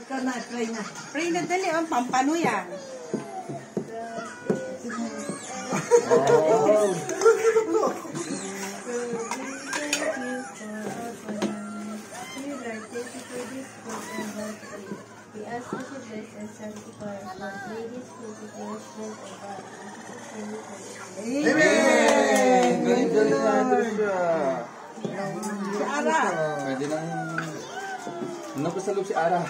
Ikaw na, pray na. Pray na dali, ang pampano yan. We ask you to bless and sanctify our Lord. May His fruit be nourishment of our Amen! Ganda na siya. Si Ara. Pwede nang... Napasalog si Ara.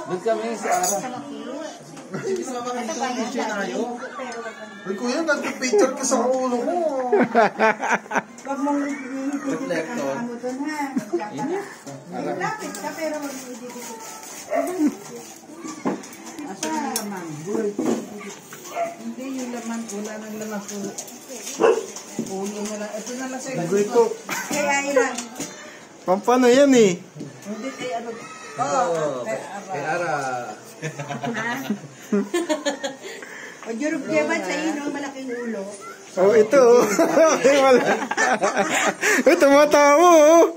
Doon kami si Ara. Isama ka dito, DJ tayo. Ay, kuya, nag-picture ka sa ulo mo. Huwag mong Reflector. ano doon ha. Ara. Lapit ka pero mag-ididikit. Asa yung laman? Hindi yung laman. Wala ng laman. Puno na lang. Ito na lang sa'yo. Ito. Kaya ilan. Pampano yan eh. Hindi kay ano. Oo. Kay Ara. O Jurog Jeban sa iyo ng malaking ulo. Oh, ito. Ito matawa oh.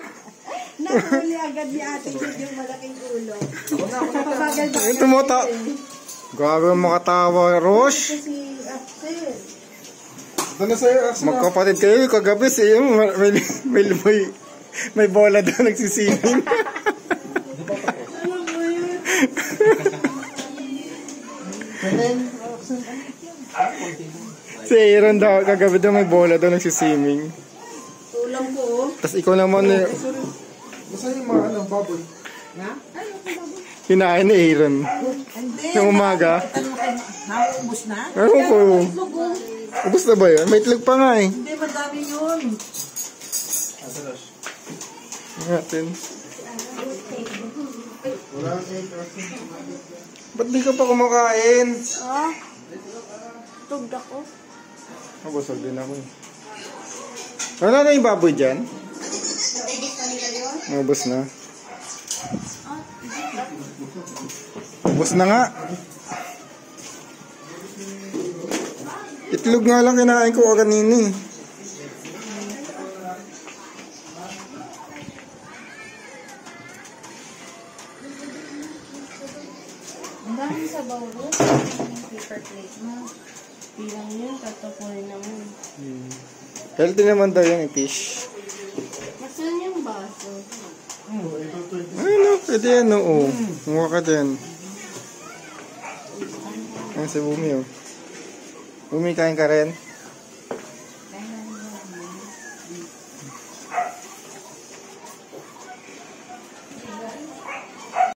Nahuli agad ni ate yung malaking ulo. Napabagal ba? Ito matawa. Grabe makatawa, Rosh. Si Axel. Ito na sa'yo, Axel. Magkapatid kayo, kagabi siya may bola daw nagsisiling. Si Aaron daw, kagabi daw may bola daw nagsiswimming. Tulang ko. Tapos ikaw naman eh. Basta yung mga ano, baboy. Ha? Ay, okay ba? Hinain ni Aaron. Hindi. Yung umaga. Nauubos na? Ewan ko. Ubus na ba yun? May itlog pa nga eh. Hindi, madami yun. Natin. Ba't di ka pa kumakain? Ah, tugda ko. Nabusog din ako eh. Wala na yung baboy dyan? Ubus na. Ubus na nga. Itlog nga lang kinain ko kanina eh. Ang daming sabaw ro. Paper plate mo. Bilang yun, tatapunin naman. Healthy naman daw yung fish. Masan yung baso? Ano, pwede yan oo. Mukha ka din. Ayan si Bumi oh. Bumi, kain ka rin?